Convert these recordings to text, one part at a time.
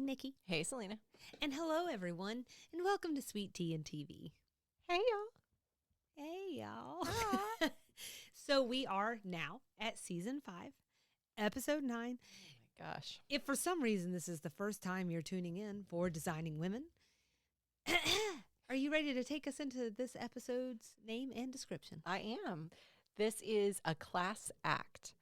Nikki. Hey, Selena. And hello, everyone, and welcome to Sweet Tea and TV. Hey, y'all. Hey, y'all. So we are now at Season 5, Episode 9. Oh, my gosh. If for some reason this is the first time you're tuning in for Designing Women, are you ready to take us into this episode's name and description? I am. This is a class act.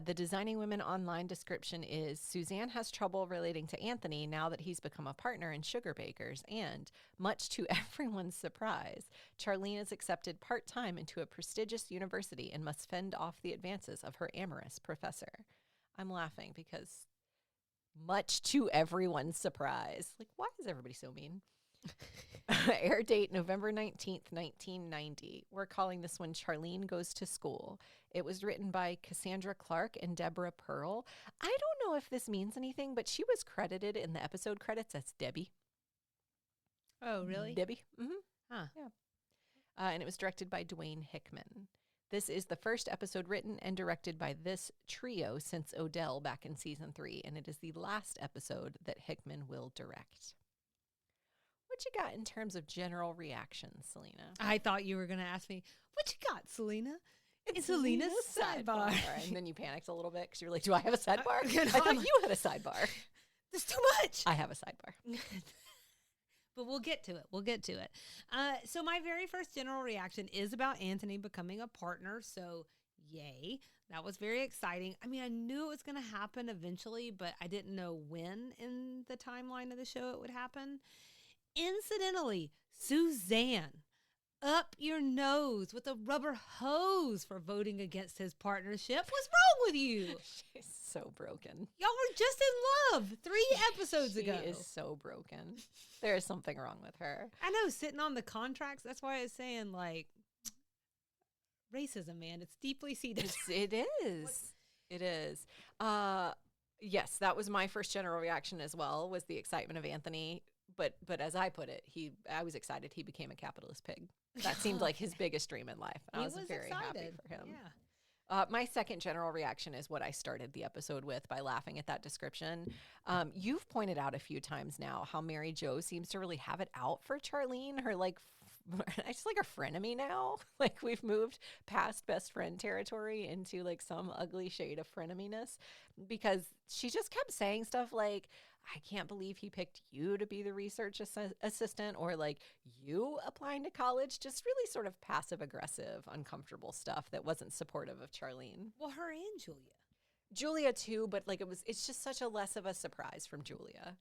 The Designing Women online description is Suzanne has trouble relating to Anthony now that he's become a partner in Sugar Bakers, and much to everyone's surprise, Charlene is accepted part-time into a prestigious university and must fend off the advances of her amorous professor. I'm laughing because much to everyone's surprise. Like, why is everybody so mean? Air date November 19th, 1990. We're calling this one Charlene Goes to School. It was written by Cassandra Clark and Deborah Pearl. I don't know if this means anything, but she was credited in the episode credits as Debbie. Oh, really? Debbie. Mm-hmm. Huh. Yeah. And it was directed by Dwayne Hickman. This is the first episode written and directed by this trio since Odell back in season 3, and it is the last episode that Hickman will direct. What you got in terms of general reactions, Selena? I thought you were going to ask me, what you got, Selena? It's Selena's sidebar. And then you panicked a little bit because you were like, do I have a sidebar? No, I thought you had a sidebar. There's too much. I have a sidebar. But we'll get to it. So my very first general reaction is about Anthony becoming a partner. So yay. That was very exciting. I mean, I knew it was going to happen eventually, but I didn't know when in the timeline of the show it would happen. Incidentally, Suzanne, up your nose with a rubber hose for voting against his partnership. What's wrong with you? She's so broken. Y'all were just in love 3 episodes ago. She is so broken. There is something wrong with her. I know, sitting on the contracts. That's why I was saying, like, racism, man. It's deeply seated. It is. It is. Yes, that was my first general reaction as well, was the excitement of Anthony. But as I put it, I was excited he became a capitalist pig. That seemed like his biggest dream in life. And I was very happy for him. Yeah. My second general reaction is what I started the episode with by laughing at that description. You've pointed out a few times now how Mary Jo seems to really have it out for Charlene. Her it's like her frenemy now. Like, we've moved past best friend territory into like some ugly shade of freneminess, because she just kept saying stuff like, I can't believe he picked you to be the research assistant, or like, you applying to college. Just really sort of passive aggressive, uncomfortable stuff that wasn't supportive of Charlene. Well, her and Julia. Julia too, but like it's just such a less of a surprise from Julia.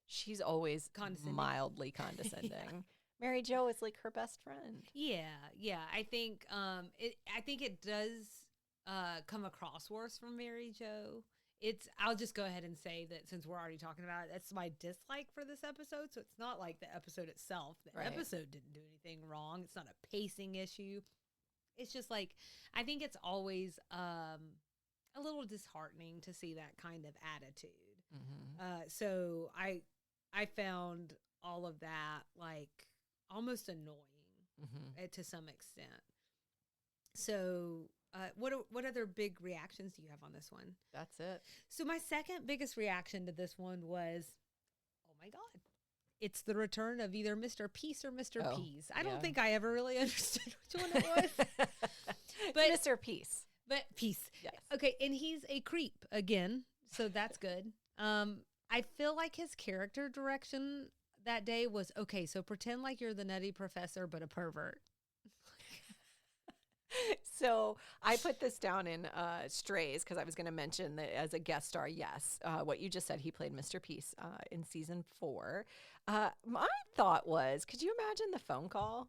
She's always mildly condescending. Yeah. Mary Jo is like her best friend. Yeah. I think it does come across worse from Mary Jo. I'll just go ahead and say that since we're already talking about it, that's my dislike for this episode. So it's not like the episode itself. The episode didn't do anything wrong. It's not a pacing issue. It's just like, I think it's always a little disheartening to see that kind of attitude. Mm-hmm. So I found all of that like almost annoying to some extent. So what other big reactions do you have on this one? That's it. So my second biggest reaction to this one was, oh my God, it's the return of either Mr. Peace or Mr. Peace. I don't think I ever really understood which one it was. But Mr. Peace. But Peace. Yes. Okay, and he's a creep again, so that's good. I feel like his character direction that day was, okay, so pretend like you're the nutty professor but a pervert. So I put this down in Strays because I was going to mention that as a guest star, yes, what you just said, he played Mr. Peace in season 4. My thought was, could you imagine the phone call?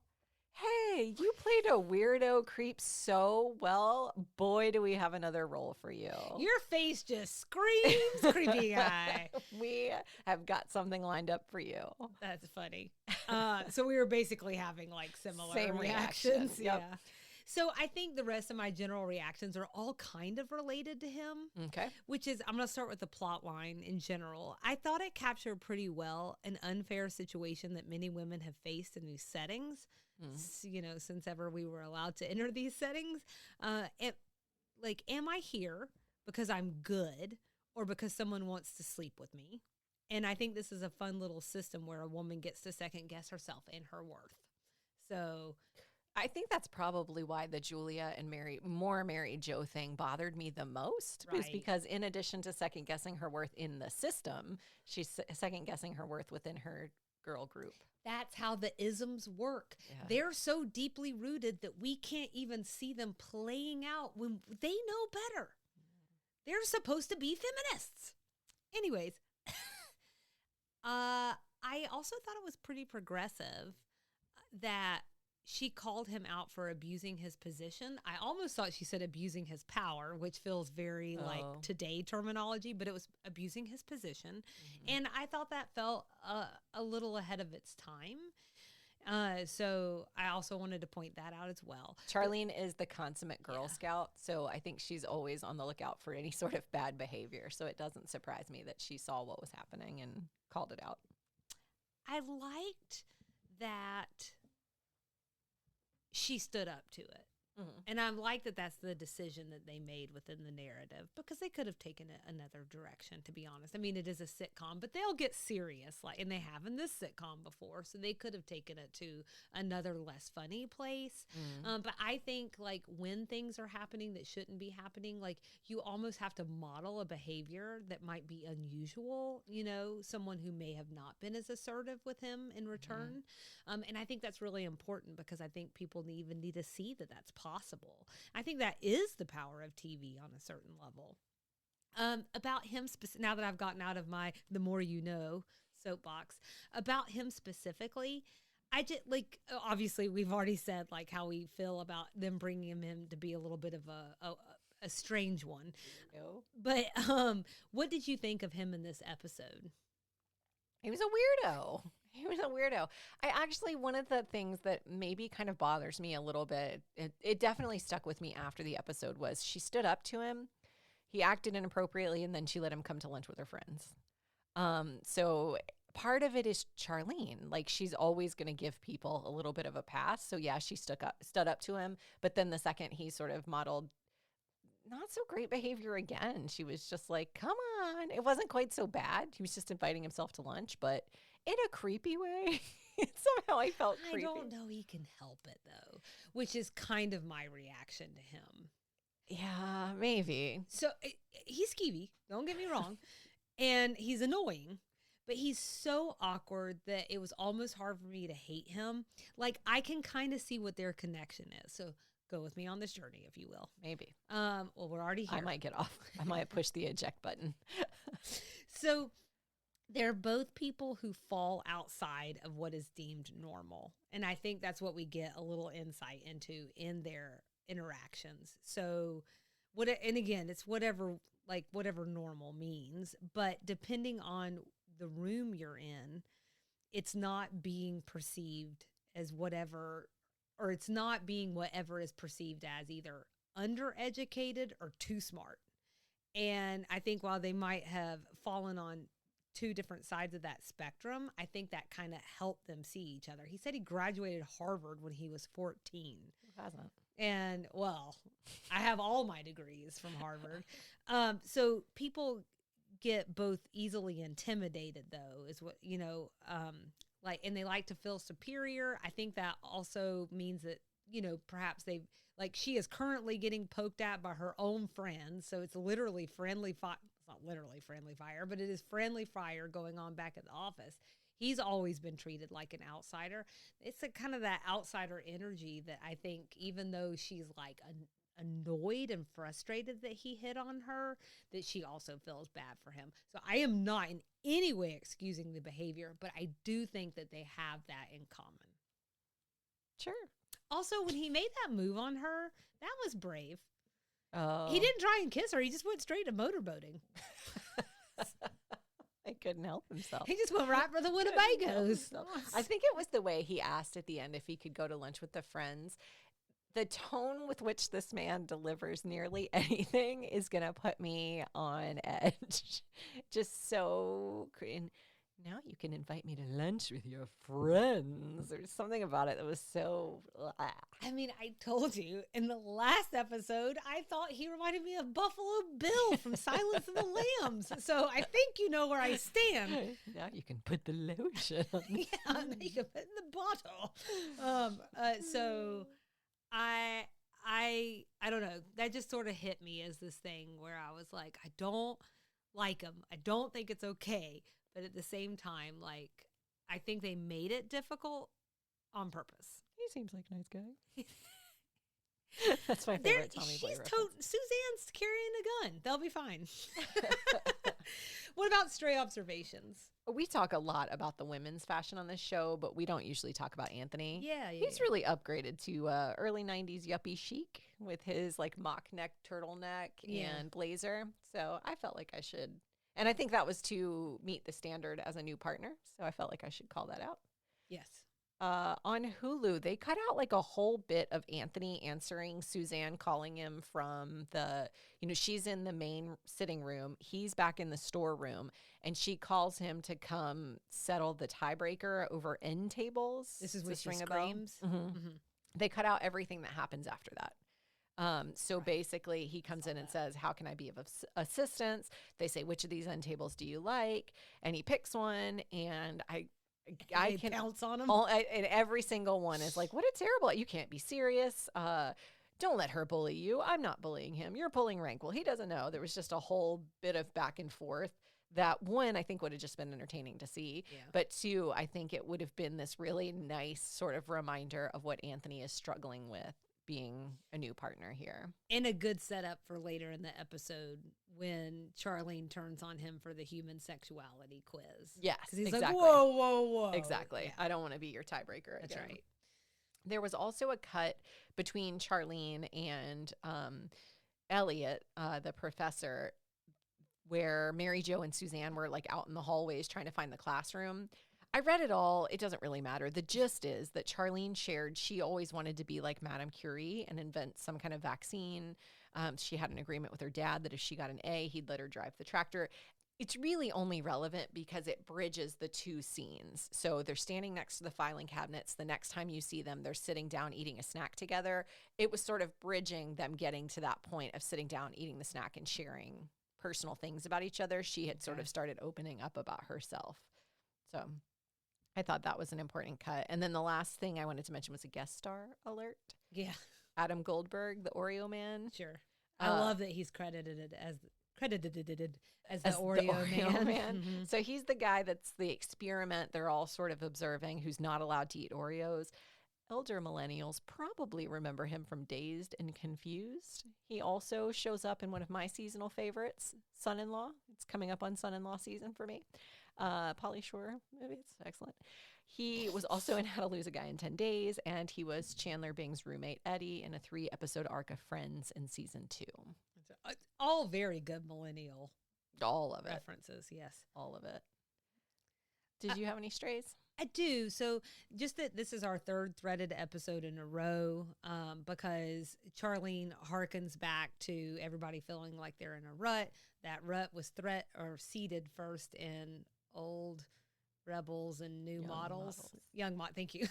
Hey, you played a weirdo creep so well. Boy, do we have another role for you. Your face just screams creepy guy. We have got something lined up for you. That's funny. So we were basically having like similar Same reactions. Yep. Yeah. So I think the rest of my general reactions are all kind of related to him. Okay. Which is, I'm going to start with the plot line in general. I thought it captured pretty well an unfair situation that many women have faced in these settings, since ever we were allowed to enter these settings. Am I here because I'm good or because someone wants to sleep with me? And I think this is a fun little system where a woman gets to second guess herself and her worth. So I think that's probably why the Julia and Mary Jo thing bothered me the most. Is Right. because in addition to second guessing her worth in the system, she's second guessing her worth within her girl group. that's how the isms work. Yeah. They're so deeply rooted that we can't even see them playing out when they know better. They're supposed to be feminists. Anyways, I also thought it was pretty progressive that she called him out for abusing his position. I almost thought she said abusing his power, which feels very like today terminology, but it was abusing his position. And I thought that felt a little ahead of its time. So I also wanted to point that out as well. Charlene is the consummate Girl Scout, so I think she's always on the lookout for any sort of bad behavior. So it doesn't surprise me that she saw what was happening and called it out. I liked that she stood up to it. And I like that that's the decision that they made within the narrative, because they could have taken it another direction, to be honest. I mean, it is a sitcom, but they'll get serious, and they have in this sitcom before, so they could have taken it to another less funny place. But I think, like, when things are happening that shouldn't be happening, like, you almost have to model a behavior that might be unusual, someone who may have not been as assertive with him in return. And I think that's really important, because I think people even need to see that that's possible. I think that is the power of TV on a certain level. About him, now that I've gotten out of my the more you know soapbox, about him specifically, I just, like, obviously we've already said, like, how we feel about them bringing him to be a little bit of a strange one. But what did you think of him in this episode? He was a weirdo. One of the things that maybe kind of bothers me a little bit, it definitely stuck with me after the episode, was she stood up to him. He acted inappropriately, and then she let him come to lunch with her friends. So part of it is Charlene. Like, she's always going to give people a little bit of a pass. So yeah, she stood up to him. But then the second he sort of modeled not so great behavior again, she was just like, come on. It wasn't quite so bad. He was just inviting himself to lunch, but in a creepy way. Somehow I felt creepy. I don't know he can help it, though, which is kind of my reaction to him. Yeah, maybe. So he's skeevy, don't get me wrong, and he's annoying, but he's so awkward that it was almost hard for me to hate him. Like, I can kind of see what their connection is. So go with me on this journey, if you will. Maybe. Well, we're already here. I might get off. I might push the eject button. So they're both people who fall outside of what is deemed normal. And I think that's what we get a little insight into in their interactions. So and again, it's whatever normal means, but depending on the room you're in, it's not being perceived as whatever, or it's not being whatever is perceived as either undereducated or too smart. And I think while they might have fallen on two different sides of that spectrum, I think that kind of helped them see each other. He said he graduated Harvard when he was 14. Who hasn't? And, well, I have all my degrees from Harvard. So people get both easily intimidated, though, is what, and they like to feel superior. I think that also means that, perhaps she is currently getting poked at by her own friends. So it's literally friendly fire. It's not literally friendly fire, but it is friendly fire going on back at the office. He's always been treated like an outsider. It's kind of that outsider energy that I think, even though she's like annoyed and frustrated that he hit on her, that she also feels bad for him. So I am not in any way excusing the behavior, but I do think that they have that in common. Sure. Also, when he made that move on her, that was brave. Oh. He didn't try and kiss her. He just went straight to motorboating. He couldn't help himself. He just went right for the Winnebagos. I think it was the way he asked at the end if he could go to lunch with the friends. The tone with which this man delivers nearly anything is going to put me on edge. Just so now you can invite me to lunch with your friends. There's something about it that was so. I mean, I told you in the last episode, I thought he reminded me of Buffalo Bill from Silence of the Lambs. So I think you know where I stand. Now you can put the lotion on. Yeah, now you can put it in the bottle. So I don't know. That just sort of hit me as this thing where I was like, I don't like him. I don't think it's okay. But at the same time, like, I think they made it difficult on purpose. He seems like a nice guy. That's my favorite Tommy Boy reference. Suzanne's carrying a gun. They'll be fine. What about stray observations? We talk a lot about the women's fashion on this show, but we don't usually talk about Anthony. He's Yeah. really upgraded to early 90s yuppie chic with his like mock neck turtleneck and blazer. So I felt like I should. And I think that was to meet the standard as a new partner. So I felt like I should call that out. Yes. On Hulu, they cut out like a whole bit of Anthony answering Suzanne calling him from the, she's in the main sitting room. He's back in the storeroom and she calls him to come settle the tiebreaker over end tables. This is when she ring screams. They cut out everything that happens after that. So basically he comes in and says, how can I be of assistance? They say, which of these end tables do you like? And he picks one and I can pounce on him. And every single one is like, what a terrible, you can't be serious. Don't let her bully you. I'm not bullying him. You're pulling rank. Well, he doesn't know. There was just a whole bit of back and forth that one, I think would have just been entertaining to see. Yeah. But two, I think it would have been this really nice sort of reminder of what Anthony is struggling with being a new partner here. And a good setup for later in the episode when Charlene turns on him for the human sexuality quiz. Yes, Because he's exactly. like, whoa. Exactly. Yeah. I don't want to be your tiebreaker. That's again. right. There was also a cut between Charlene and Elliot, the professor, where Mary Jo and Suzanne were like out in the hallways trying to find the classroom. I read it all. It doesn't really matter. The gist is that Charlene shared she always wanted to be like Madame Curie and invent some kind of vaccine. She had an agreement with her dad that if she got an A, he'd let her drive the tractor. It's really only relevant because it bridges the two scenes. So they're standing next to the filing cabinets. The next time you see them, they're sitting down eating a snack together. It was sort of bridging them getting to that point of sitting down, eating the snack, and sharing personal things about each other. She had sort of started opening up about herself. So I thought that was an important cut. And then the last thing I wanted to mention was a guest star alert. Yeah. Adam Goldberg, the Oreo man. Sure. I love that he's credited as the Oreo man. Mm-hmm. So he's the guy that's the experiment they're all sort of observing who's not allowed to eat Oreos. Elder millennials probably remember him from Dazed and Confused. He also shows up in one of my seasonal favorites, Son-in-Law. It's coming up on Son-in-Law season for me. Pauly Shore movie. It's excellent. He was also in How to Lose a Guy in 10 Days, and he was Chandler Bing's roommate, Eddie, in a 3-episode arc of Friends in season 2. All very good millennial All of it. references, yes. All of it. Did you have any strays? I do. So just that this is our third threaded episode in a row because Charlene harkens back to everybody feeling like they're in a rut. That rut was seeded first in old rebels and new models. Thank you.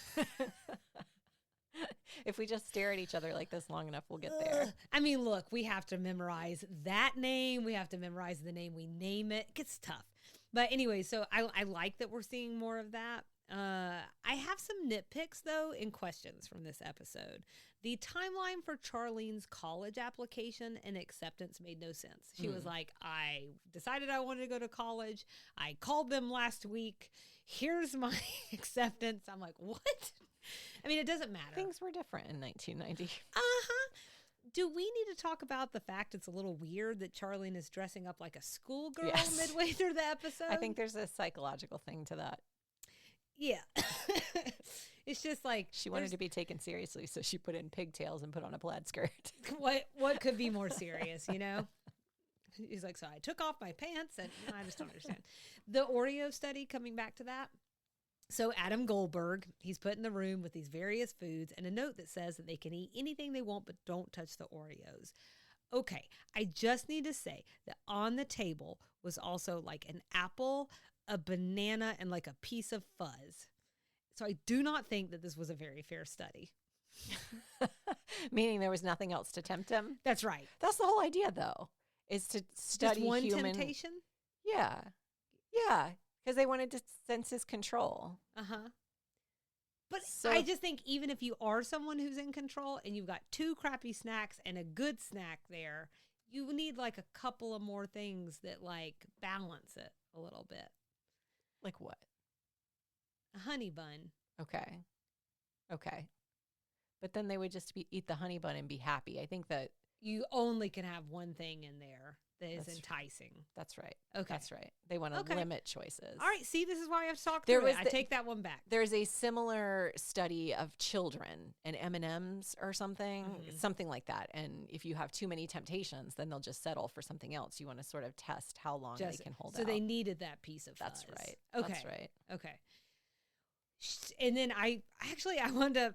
If we just stare at each other like this long enough, we'll get there. I mean, look, we have to memorize that name. We have to memorize the name we name it. It gets tough. But anyway, so I like that we're seeing more of that. I have some nitpicks, though, in questions from this episode. The timeline for Charlene's college application and acceptance made no sense. She was like, I decided I wanted to go to college. I called them last week. Here's my acceptance. I'm like, what? I mean, it doesn't matter. Things were different in 1990. Do we need to talk about the fact it's a little weird that Charlene is dressing up like a schoolgirl midway through the episode? I think there's a psychological thing to that. Yeah. It's just like she wanted to be taken seriously, so she put in pigtails and put on a plaid skirt. What could be more serious, you know? He's like, so I took off my pants, and I just don't understand. The Oreo study, coming back to that. So Adam Goldberg, he's put in the room with these various foods and a note that says that they can eat anything they want, but don't touch the Oreos. Okay, I just need to say that on the table was also like an apple, a banana, and like a piece of fuzz. So I do not think that this was a very fair study. Meaning there was nothing else to tempt him. That's right. That's the whole idea, though, is to study Just one human temptation? Yeah, yeah, because they wanted to sense his control. But So I just think even if you are someone who's in control and you've got 2 crappy snacks and a good snack there, you need like a couple of more things that like balance it a little bit. like what? A honey bun. Okay, but then they would just eat the honey bun and be happy. I think that You only can have one thing in there that is That's enticing. that's right. Okay. That's right. They want to Okay. limit choices. All right. See, this is why I have to talk There through it. was I the- take that one back. There's a similar study of children and M&Ms or something, something like that. And if you have too many temptations, then they'll just settle for something else. You want to sort of test how long they can hold out. So they needed that piece of That's fuzz. right. Okay. That's right. Okay. And then I wound up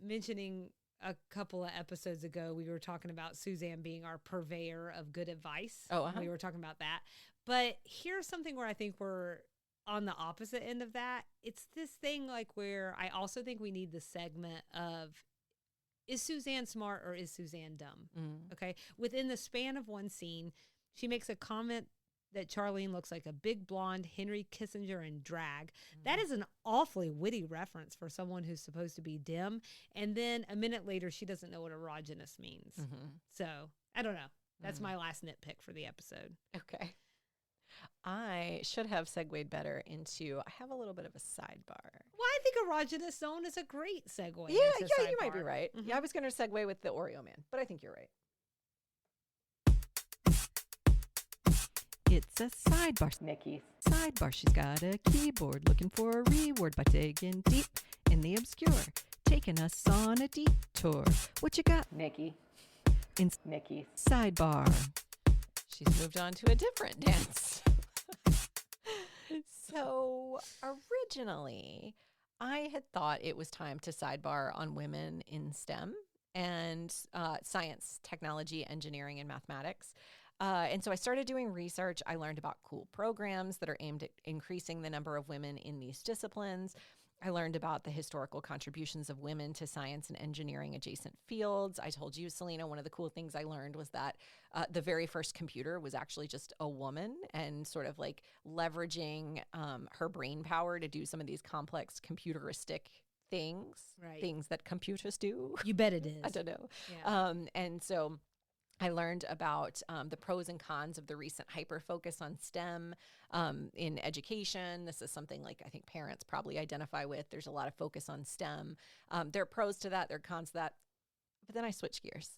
mentioning a couple of episodes ago, we were talking about Suzanne being our purveyor of good advice. We were talking about that. But here's something where I think we're on the opposite end of that. It's this thing like where I also think we need the segment of, is Suzanne smart or is Suzanne dumb? Okay. Within the span of one scene, she makes a comment that Charlene looks like a big blonde Henry Kissinger in drag. That is an awfully witty reference for someone who's supposed to be dim. And then a minute later, she doesn't know what erogenous means. So I don't know. That's my last nitpick for the episode. Okay. I should have segued better into, I have a little bit of a sidebar. Well, I think erogenous zone is a great segue. Yeah, into you might be sidebar. right. Yeah, I was going to segue with the Oreo man, but I think you're right. It's a sidebar. Nikki. Sidebar. She's got a keyboard looking for a reward by digging deep in the obscure. Taking us on a detour. What you got? Nikki. Nikki. Sidebar. She's moved on to a different dance. So originally, I had thought it was time to sidebar on women in STEM and science, technology, engineering, and mathematics. And so I started doing research. I learned about cool programs that are aimed at increasing the number of women in these disciplines. I learned about the historical contributions of women to science and engineering adjacent fields. I told you, Selena, one of the cool things I learned was that the very first computer was actually just a woman, and sort of like leveraging her brain power to do some of these complex computeristic things, things that computers do. You bet it is. I don't know. Yeah. And so I learned about the pros and cons of the recent hyper-focus on STEM in education. This is something like I think parents probably identify with. There's a lot of focus on STEM. There are pros to that. There are cons to that. But then I switched gears.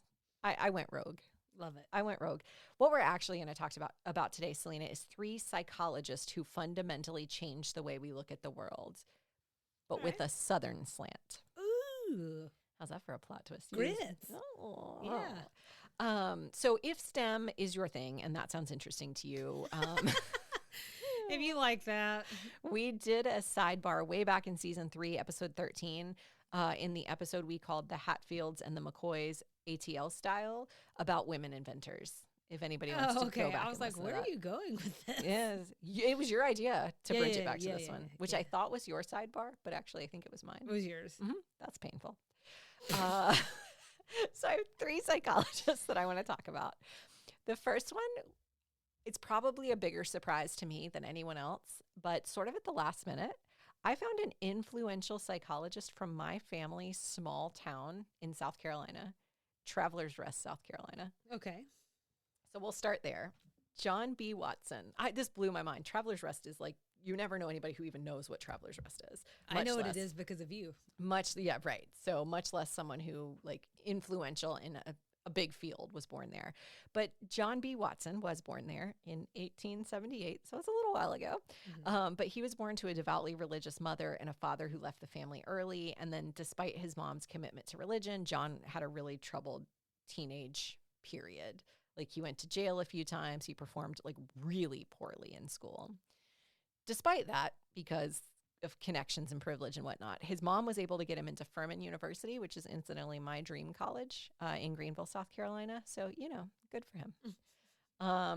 I went rogue. Love it. I went rogue. What we're actually going to talk about today, Selena, is 3 psychologists who fundamentally changed the way we look at the world, but with a Southern slant. Ooh. How's that for a plot twist? Grits. Oh. Yeah. So if STEM is your thing, and that sounds interesting to you, If you like that. we did a sidebar way back in season 3, episode 13, in the episode we called The Hatfields and the McCoys ATL style, about women inventors. If anybody wants to go back I was and like, listen to where are that. you going with this? Yes, it was your idea to bridge it back to yeah, this one, yeah, which yeah. I thought was your sidebar, but actually I think it was mine. It was yours. That's painful. So I have 3 psychologists that I want to talk about. The first one, it's probably a bigger surprise to me than anyone else, but sort of at the last minute, I found an influential psychologist from my family's small town in South Carolina, Travelers Rest, South Carolina. Okay. So we'll start there. John B. Watson. This blew my mind. Travelers Rest is like, you never know anybody who even knows what Travelers Rest is. I know what less- it is because of you. Yeah, right. So much less someone who like influential in a big field was born there. But John B. Watson was born there in 1878. So it's a little while ago. But he was born to a devoutly religious mother and a father who left the family early. And then despite his mom's commitment to religion, John had a really troubled teenage period. Like he went to jail a few times. He performed like really poorly in school. Despite that, because of connections and privilege and whatnot. His mom was able to get him into Furman University, which is incidentally my dream college in Greenville, South Carolina. So, good for him.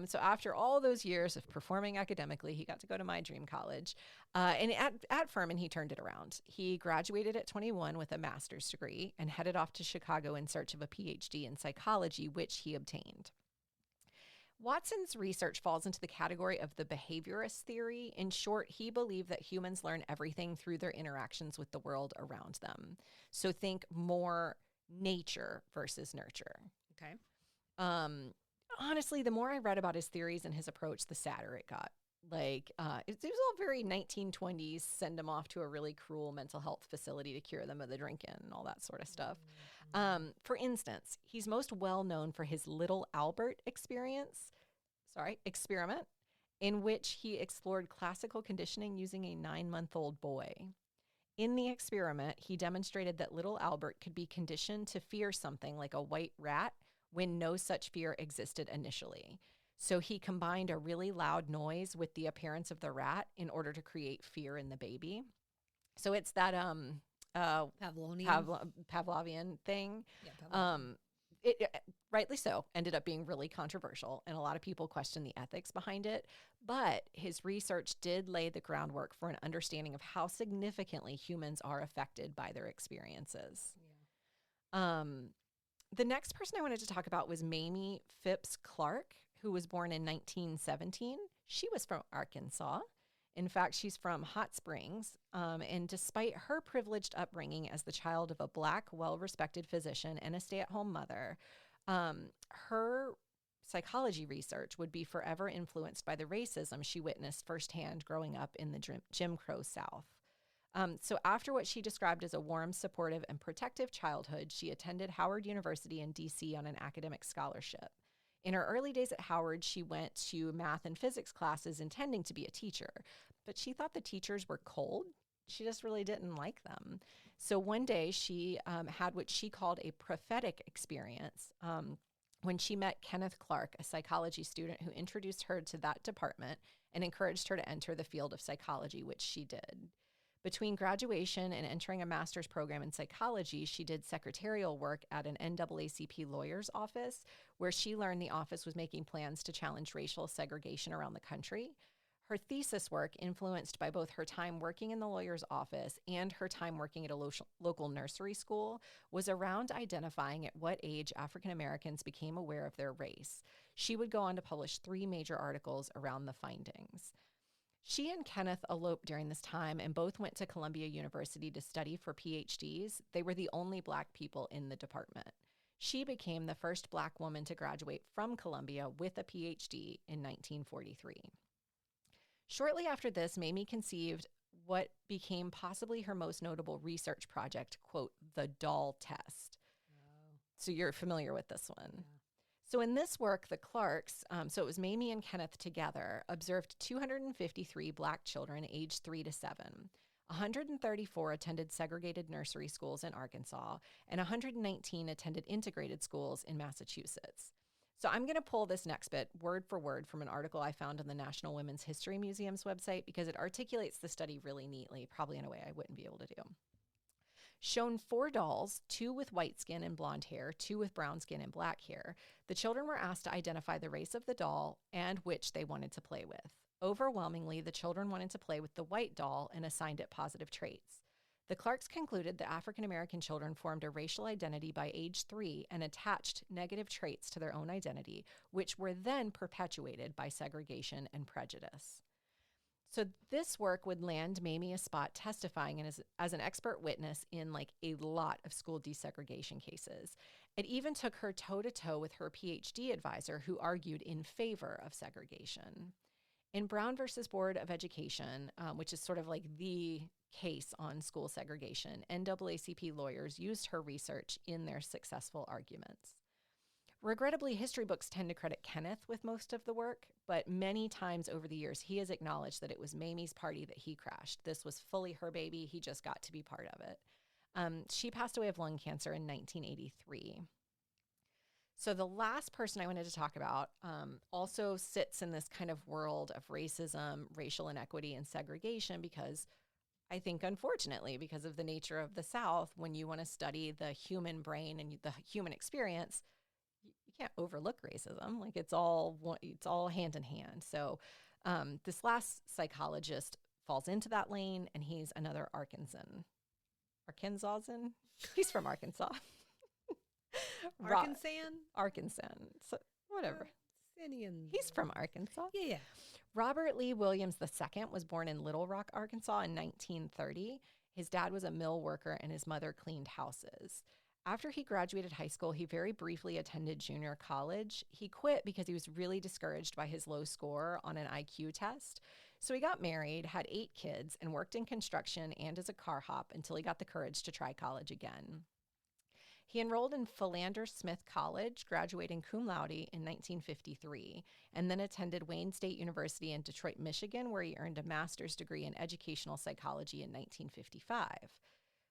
So after all those years of performing academically, he got to go to my dream college. And at Furman, he turned it around. He graduated at 21 with a master's degree and headed off to Chicago in search of a PhD in psychology, which he obtained. Watson's research falls into the category of the behaviorist theory. In short, he believed that humans learn everything through their interactions with the world around them. So think more nature versus nurture. Okay. Honestly, the more I read about his theories and his approach, the sadder it got. Like, it was all very 1920s, send them off to a really cruel mental health facility to cure them of the drinking and all that sort of stuff. For instance, he's most well known for his Little Albert experiment, in which he explored classical conditioning using a 9-month-old boy. In the experiment, he demonstrated that little Albert could be conditioned to fear something like a white rat when no such fear existed initially. So he combined a really loud noise with the appearance of the rat in order to create fear in the baby. So it's that Pavlovian thing. Yeah, Pavlovian. It rightly so ended up being really controversial, and a lot of people question the ethics behind it. But his research did lay the groundwork for an understanding of how significantly humans are affected by their experiences. Yeah. The next person I wanted to talk about was Mamie Phipps Clark, who was born in 1917. She was from Arkansas. In fact, she's from Hot Springs. And despite her privileged upbringing as the child of a Black, well-respected physician and a stay-at-home mother, her psychology research would be forever influenced by the racism she witnessed firsthand growing up in the Jim Crow South. So after what she described as a warm, supportive, and protective childhood, she attended Howard University in D.C. on an academic scholarship. In her early days at Howard, she went to math and physics classes intending to be a teacher, but she thought the teachers were cold. She just really didn't like them. So one day she had what she called a prophetic experience when she met Kenneth Clark, a psychology student who introduced her to that department and encouraged her to enter the field of psychology, which she did. Between graduation and entering a master's program in psychology, she did secretarial work at an NAACP lawyer's office, where she learned the office was making plans to challenge racial segregation around the country. Her thesis work, influenced by both her time working in the lawyer's office and her time working at a local nursery school, was around identifying at what age African Americans became aware of their race. She would go on to publish 3 major articles around the findings. She and Kenneth eloped during this time and both went to Columbia University to study for PhDs. They were the only Black people in the department. She became the first Black woman to graduate from Columbia with a PhD in 1943. Shortly after this, Mamie conceived what became possibly her most notable research project, quote, the doll test. Oh. So you're familiar with this one. Yeah. So in this work, the Clarks, so it was Mamie and Kenneth together, observed 253 Black children aged 3 to 7. 134 attended segregated nursery schools in Arkansas, and 119 attended integrated schools in Massachusetts. So I'm going to pull this next bit word for word from an article I found on the National Women's History Museum's website because it articulates the study really neatly, probably in a way I wouldn't be able to do. Shown 4 dolls, 2 with white skin and blonde hair, 2 with brown skin and black hair. The children were asked to identify the race of the doll and which they wanted to play with. Overwhelmingly, the children wanted to play with the white doll and assigned it positive traits. The Clarks concluded that African American children formed a racial identity by age 3 and attached negative traits to their own identity, which were then perpetuated by segregation and prejudice. So this work would land Mamie a spot testifying as an expert witness in like a lot of school desegregation cases. It even took her toe-to-toe with her PhD advisor, who argued in favor of segregation. In Brown versus Board of Education, which is sort of like the case on school segregation, NAACP lawyers used her research in their successful arguments. Regrettably, history books tend to credit Kenneth with most of the work, but many times over the years, he has acknowledged that it was Mamie's party that he crashed. This was fully her baby. He just got to be part of it. She passed away of lung cancer in 1983. So the last person I wanted to talk about also sits in this kind of world of racism, racial inequity, and segregation because I think, unfortunately, because of the nature of the South, when you want to study the human brain and the human experience, you can't overlook racism. Like it's all hand in hand. So this last psychologist falls into that lane, and he's another Arkansan. He's from Arkansas. Arkansan. So whatever. He's from Arkansas. Yeah. Robert Lee Williams II was born in Little Rock, Arkansas in 1930. His dad was a mill worker and his mother cleaned houses. After he graduated high school, he very briefly attended junior college. He quit because he was really discouraged by his low score on an IQ test. So he got married, had 8 kids, and worked in construction and as a car hop until he got the courage to try college again. He enrolled in Philander Smith College, graduating cum laude in 1953, and then attended Wayne State University in Detroit, Michigan, where he earned a master's degree in educational psychology in 1955.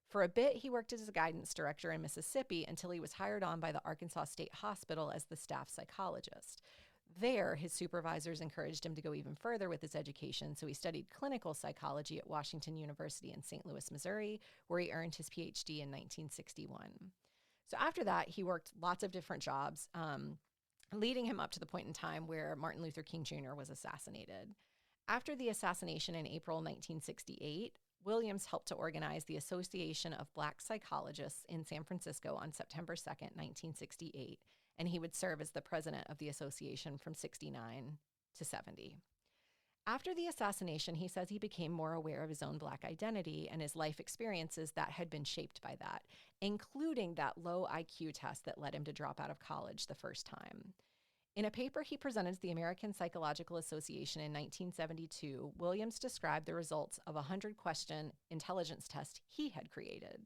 For a bit, he worked as a guidance director in Mississippi until he was hired on by the Arkansas State Hospital as the staff psychologist. There, his supervisors encouraged him to go even further with his education, so he studied clinical psychology at Washington University in St. Louis, Missouri, where he earned his PhD in 1961. So after that, he worked lots of different jobs, leading him up to the point in time where Martin Luther King Jr. was assassinated. After the assassination in April 1968, Williams helped to organize the Association of Black Psychologists in San Francisco on September 2nd, 1968, and he would serve as the president of the association from 69 to 70. After the assassination, he says he became more aware of his own Black identity and his life experiences that had been shaped by that, including that low IQ test that led him to drop out of college the first time. In a paper he presented to the American Psychological Association in 1972, Williams described the results of a 100-question intelligence test he had created.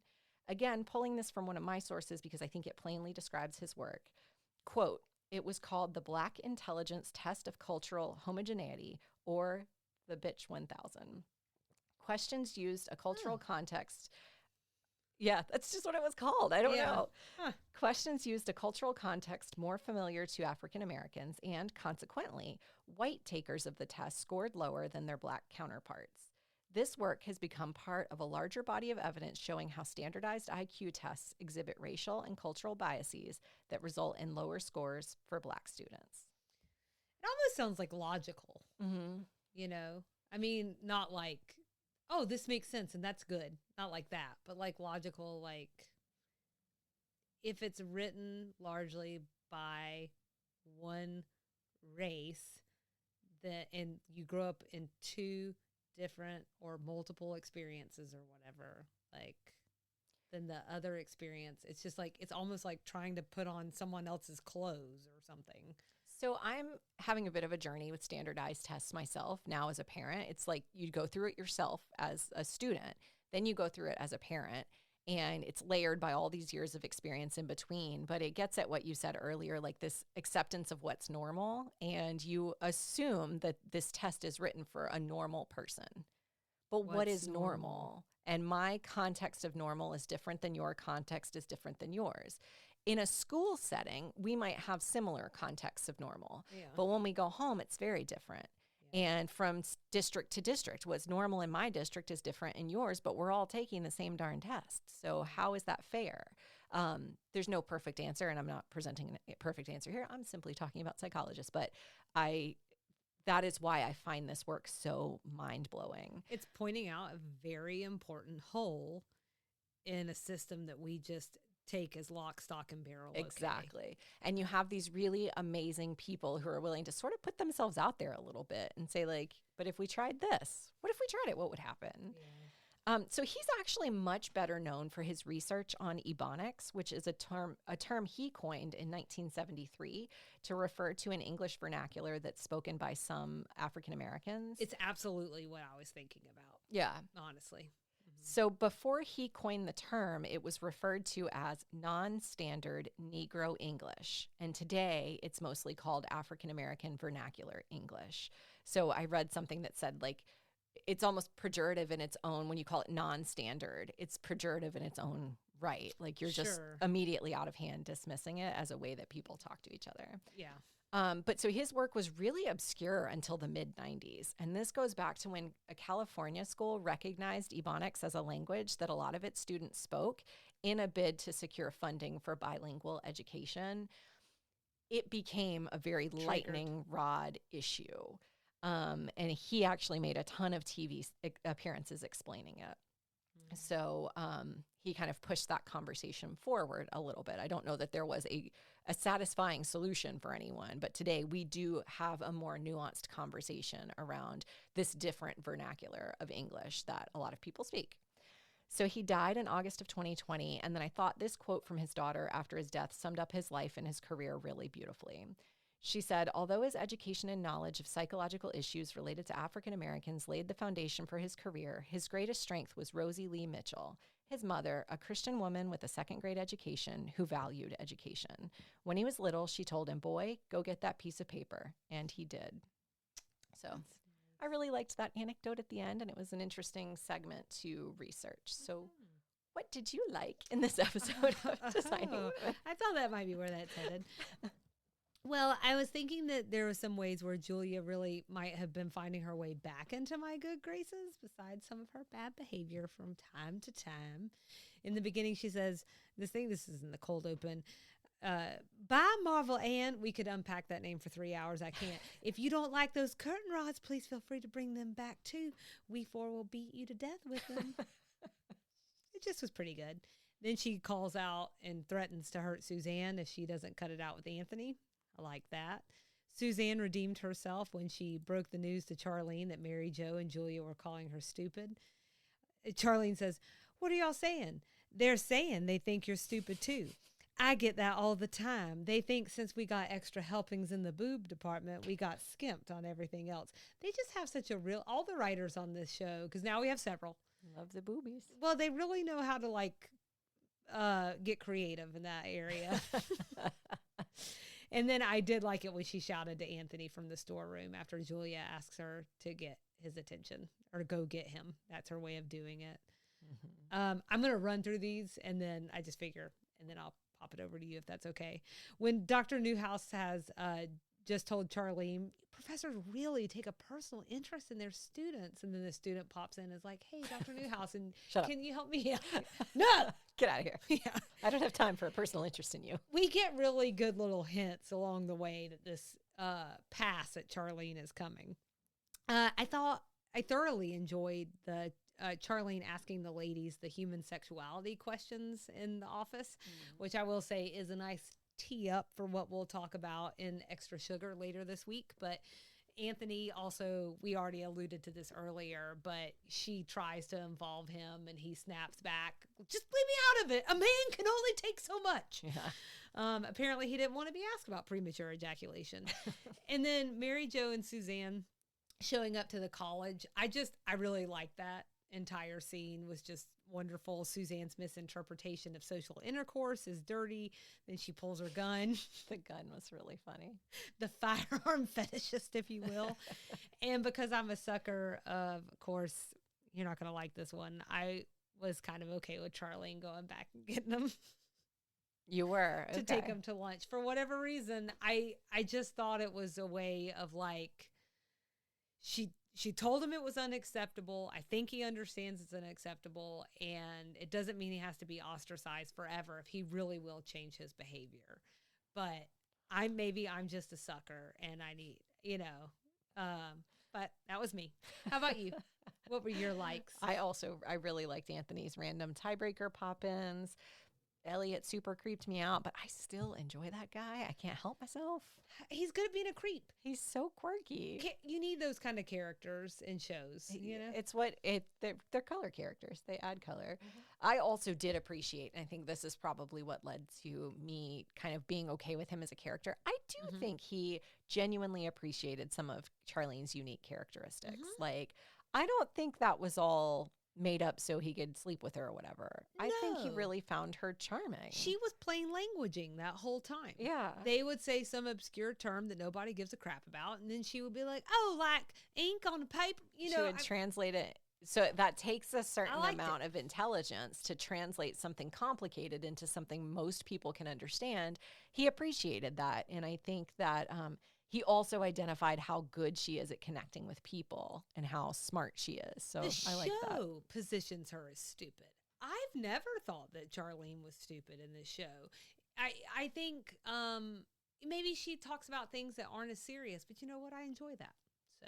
Again, pulling this from one of my sources because I think it plainly describes his work. Quote, "It was called the Black Intelligence Test of Cultural Homogeneity, or the Bitch 1000. Questions used a cultural context." Yeah, that's just what it was called. I don't know. Huh. Questions used a cultural context more familiar to African Americans, and consequently, white takers of the test scored lower than their Black counterparts. This work has become part of a larger body of evidence showing how standardized IQ tests exhibit racial and cultural biases that result in lower scores for Black students. It almost sounds like logical, Mm-hmm. you know? I mean, not like, oh, this makes sense and that's good. Not like that, but like logical, like if it's written largely by one race and you grow up in 2 different or multiple experiences or whatever, like than the other experience, it's just like, it's almost like trying to put on someone else's clothes or something. So I'm having a bit of a journey with standardized tests myself now as a parent. It's like you go through it yourself as a student, then you go through it as a parent, and it's layered by all these years of experience in between. But it gets at what you said earlier, like this acceptance of what's normal, and you assume that this test is written for a normal person. But what is normal? And my context of normal is different than your context is different than yours. In a school setting, we might have similar contexts of normal, but when we go home, it's very different. And from district to district, what's normal in my district is different in yours, but we're all taking the same darn test. So how is that fair? There's no perfect answer, and I'm not presenting a perfect answer here. I'm simply talking about psychologists, but that is why I find this work so mind-blowing. It's pointing out a very important hole in a system that we just take as lock, stock, and barrel. Exactly. Okay. And you have these really amazing people who are willing to sort of put themselves out there a little bit and say, like, but if we tried this, what if we tried it? What would happen? Yeah. So he's actually much better known for his research on ebonics, which is a term he coined in 1973 to refer to an English vernacular that's spoken by some African Americans. It's absolutely what I was thinking about. Yeah. Honestly. So before he coined the term, it was referred to as non-standard Negro English. And today it's mostly called African American Vernacular English. So I read something that said, like, it's almost pejorative in its own, when you call it non-standard, it's pejorative in its own right. Like you're just immediately out of hand dismissing it as a way that people talk to each other. Yeah. But so his work was really obscure until the mid-90s. And this goes back to when a California school recognized Ebonics as a language that a lot of its students spoke in a bid to secure funding for bilingual education. It became a very lightning rod issue. And he actually made a ton of TV appearances explaining it. So he kind of pushed that conversation forward a little bit. I don't know that there was a satisfying solution for anyone, but today we do have a more nuanced conversation around this different vernacular of English that a lot of people speak. So he died in August of 2020, and then I thought this quote from his daughter after his death summed up his life and his career really beautifully. She said, although his education and knowledge of psychological issues related to African Americans laid the foundation for his career, his greatest strength was Rosie Lee Mitchell, his mother, a Christian woman with a second-grade education who valued education. When he was little, she told him, boy, go get that piece of paper, and he did. So I really liked that anecdote at the end, and it was an interesting segment to research. So what did you like in this episode of Designing Women? I thought that might be where that's headed. Well, I was thinking that there were some ways where Julia really might have been finding her way back into my good graces besides some of her bad behavior from time to time. In the beginning, she says, this is in the cold open, bye, Marvel Ann. We could unpack that name for 3 hours. I can't. If you don't like those curtain rods, please feel free to bring them back too. We four will beat you to death with them. It just was pretty good. Then she calls out and threatens to hurt Suzanne if she doesn't cut it out with Anthony. I like that. Suzanne redeemed herself when she broke the news to Charlene that Mary Jo and Julia were calling her stupid. Charlene says, what are y'all saying? They're saying they think you're stupid too. I get that all the time. They think since we got extra helpings in the boob department, we got skimped on everything else. They just have such all the writers on this show, because now we have several. Love the boobies. Well, they really know how to get creative in that area. And then I did like it when she shouted to Anthony from the storeroom after Julia asks her to get his attention or go get him. That's her way of doing it. Mm-hmm. I'm going to run through these and then I just figure, and then I'll pop it over to you if that's okay. When Dr. Newhouse has just told Charlene, professors really take a personal interest in their students. And then the student pops in and is like, hey, Dr. Newhouse, and can you help me? No! Get out of here. Yeah. I don't have time for a personal interest in you. We get really good little hints along the way that this pass at Charlene is coming. I thoroughly enjoyed the Charlene asking the ladies the human sexuality questions in the office, which I will say is a nice tee up for what we'll talk about in Extra Sugar later this week. But Anthony also, we already alluded to this earlier, but she tries to involve him and he snaps back, just leave me out of it. A man can only take so much. Yeah. Apparently he didn't want to be asked about premature ejaculation. And then Mary Jo and Suzanne showing up to the college. I really liked that entire scene. Was just wonderful. Suzanne's misinterpretation of social intercourse is dirty. Then she pulls her gun. The gun was really funny. The firearm fetishist, if you will. And because I'm a sucker, of course, you're not going to like this one. I was kind of okay with Charlene going back and getting them. You were. To take them to lunch. For whatever reason, I just thought it was a way of like, she told him it was unacceptable. I think he understands it's unacceptable, and it doesn't mean he has to be ostracized forever if he really will change his behavior. But I'm just a sucker, and I need, but that was me. How about you? What were your likes? I really liked Anthony's random tiebreaker pop-ins. Elliot super creeped me out, but I still enjoy that guy. I can't help myself. He's good at being a creep. He's so quirky. You need those kind of characters in shows, you know? It's they're color characters. They add color. Mm-hmm. I also did appreciate, and I think this is probably what led to me kind of being okay with him as a character. I do think he genuinely appreciated some of Charlene's unique characteristics. Mm-hmm. Like, I don't think that was all made up so he could sleep with her or whatever. No. I think he really found her charming. She was plain languaging that whole time. Yeah. They would say some obscure term that nobody gives a crap about, and then she would be like, oh, like ink on the paper. She would translate it So that takes a certain liked amount of intelligence to translate something complicated into something most people can understand. He appreciated that. And I think that he also identified how good she is at connecting with people and how smart she is. So I like that. The show positions her as stupid. I've never thought that Charlene was stupid in this show. I think maybe she talks about things that aren't as serious, but you know what? I enjoy that. So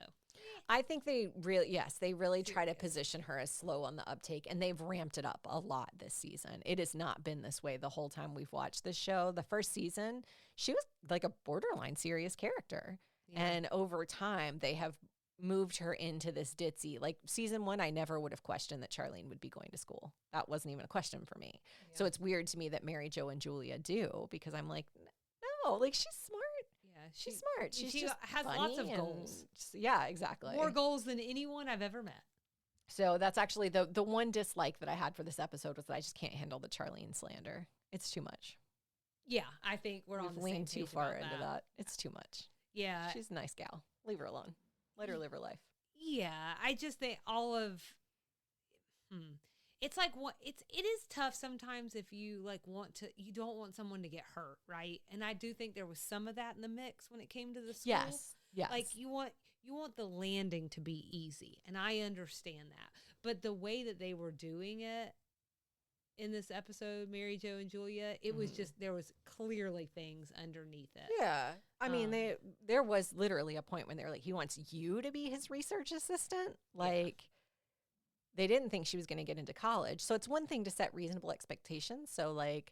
I think they really try to position her as slow on the uptake, and they've ramped it up a lot this season. It has not been this way the whole time we've watched this show. The first season, she was like a borderline serious character. Yeah. And over time, they have moved her into this ditzy. Like season 1, I never would have questioned that Charlene would be going to school. That wasn't even a question for me. Yeah. So it's weird to me that Mary Jo and Julia do, because I'm like, no, like she's smart. She's smart. She just has lots of goals. Yeah, exactly. More goals than anyone I've ever met. So that's actually the one dislike that I had for this episode, was that I just can't handle the Charlene slander. It's too much. Yeah, I think we're on the same page too far into that. that. It's too much. Yeah. She's a nice gal. Leave her alone. Let her live her life. Yeah, I just think all of it's like it is tough sometimes if you you don't want someone to get hurt, right? And I do think there was some of that in the mix when it came to the school. Yes. Like you want the landing to be easy, and I understand that. But the way that they were doing it in this episode, Mary Jo and Julia, it was just, there was clearly things underneath it. Yeah. I mean, there was literally a point when they were like, he wants you to be his research assistant. Like, they didn't think she was going to get into college. So it's one thing to set reasonable expectations. So like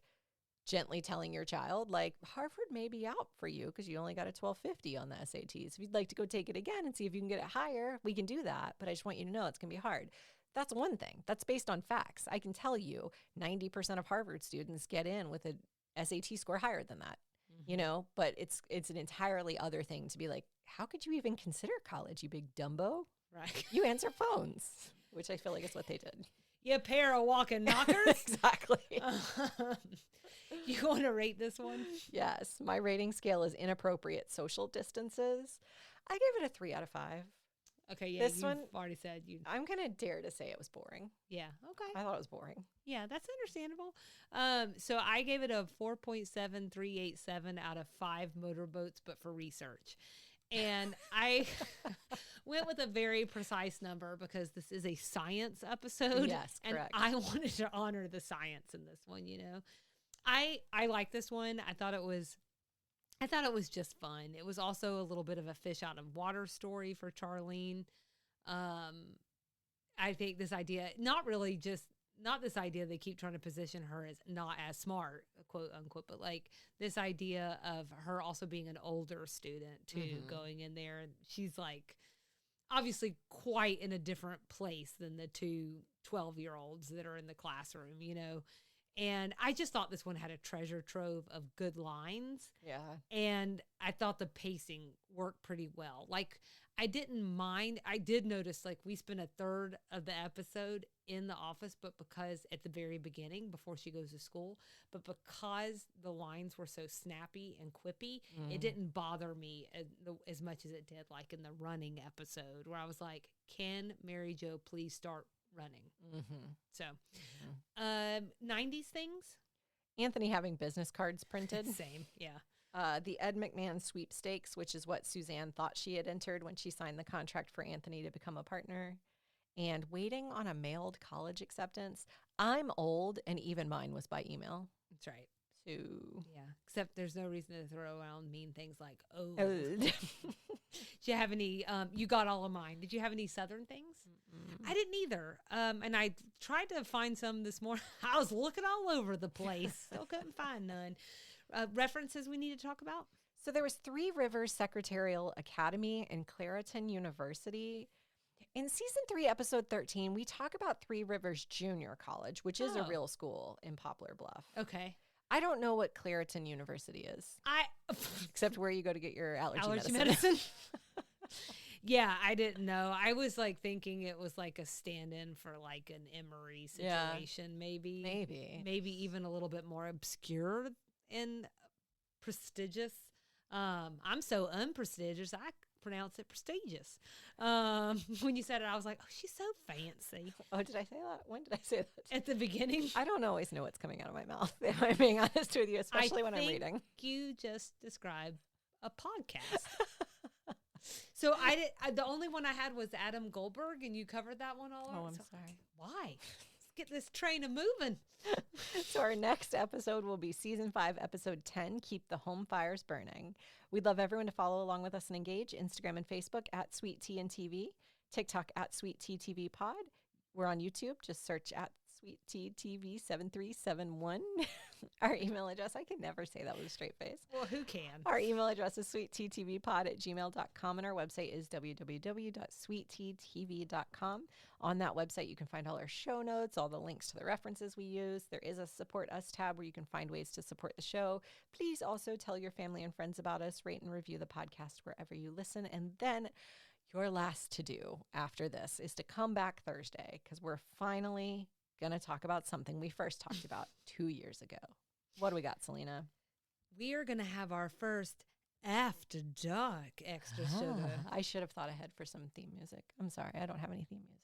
gently telling your child, like, Harvard may be out for you because you only got a 1250 on the SATs. If you'd like to go take it again and see if you can get it higher, we can do that. But I just want you to know it's going to be hard. That's one thing. That's based on facts. I can tell you 90% of Harvard students get in with a SAT score higher than that, you know, but it's an entirely other thing to be like, how could you even consider college, you big Dumbo? Right. You answer phones, which I feel like is what they did. You pair of walking knockers. Exactly. You want to rate this one? Yes. My rating scale is inappropriate social distances. I gave it a 3 out of 5. Okay, yeah, this one already said you. I'm going to dare to say it was boring. Yeah, okay. I thought it was boring. Yeah, that's understandable. So I gave it a 4.7387 out of 5 motorboats, but for research. And I went with a very precise number because this is a science episode. Yes, correct. And I wanted to honor the science in this one, you know. I like this one. I thought it was just fun. It was also a little bit of a fish out of water story for Charlene. I think this idea, not this idea they keep trying to position her as not as smart, quote unquote, but like this idea of her also being an older student too, going in there. And she's like obviously quite in a different place than the two 12-year-olds that are in the classroom, you know. And I just thought this one had a treasure trove of good lines. Yeah. And I thought the pacing worked pretty well. Like, I didn't mind. I did notice, like, we spent a third of the episode in the office, but because at the very beginning, before she goes to school, but because the lines were so snappy and quippy, it didn't bother me as much as it did, like, in the running episode, where I was like, can Mary Jo please start running? So 90s things, Anthony having business cards printed. Same. Yeah. The Ed McMahon sweepstakes, which is what Suzanne thought she had entered when she signed the contract for Anthony to become a partner, and waiting on a mailed college acceptance. I'm old, and even mine was by email. That's right. So yeah, except there's no reason to throw around mean things like, oh. Did you have any, you got all of mine. Did you have any Southern things? I didn't either. And I tried to find some this morning. I was looking all over the place. Still couldn't find none. References we need to talk about? So there was Three Rivers Secretarial Academy and Clareton University. In season 3, episode 13, we talk about Three Rivers Junior College, which is a real school in Poplar Bluff. Okay. I don't know what Clareton University is. Except where you go to get your allergy medicine. Yeah, I didn't know. I was like thinking it was like a stand-in for like an Emory situation, maybe. Maybe even a little bit more obscure and prestigious. I'm so unprestigious. pronounce it prestigious. When you said it, I was like, oh, she's so fancy. Oh, did I say that? When did I say that? At the beginning. I don't always know what's coming out of my mouth, if I'm being honest with you, especially when I'm reading. You just described a podcast. So the only one I had was Adam Goldberg, and you covered that one all over. Oh, I'm sorry. Why? Let's get this train a-moving. So our next episode will be season 5, episode 10, Keep the Home Fires Burning. We'd love everyone to follow along with us and engage. Instagram and Facebook at Sweet Tea and TV, TikTok at Sweet Tea TV Pod. We're on YouTube. Just search at Sweet Tea TV 7371. Our email address, I can never say that with a straight face. Well, who can? Our email address is sweetteatvpod@gmail.com, and our website is www.sweetteatv.com. On that website, you can find all our show notes, all the links to the references we use. There is a Support Us tab where you can find ways to support the show. Please also tell your family and friends about us, rate and review the podcast wherever you listen, and then your last to-do after this is to come back Thursday, because we're finally going to talk about something we first talked about 2 years ago. What do we got, Selena? We are going to have our first After Dark extra sugar. I should have thought ahead for some theme music. I'm sorry, I don't have any theme music.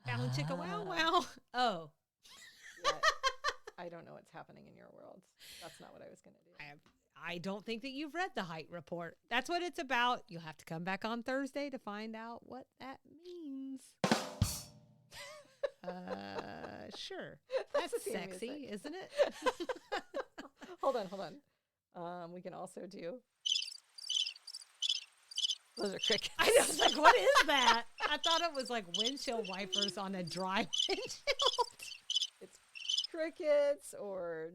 Bow chicka wow wow. Oh. Yeah, I don't know what's happening in your world. That's not what I was going to do. I don't think that you've read the Hite Report. That's what it's about. You'll have to come back on Thursday to find out what that means. Sure. That's sexy, music. Isn't it? Hold on. We can also do. Those are crickets. I was like, what is that? I thought it was like windshield wipers on a dry windshield. It's crickets or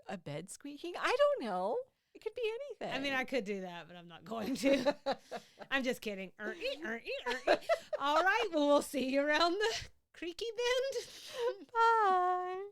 a bed squeaking. I don't know. It could be anything. I mean, I could do that, but I'm not going to. I'm just kidding. All right. Well, we'll see you around the creaky bend. Bye.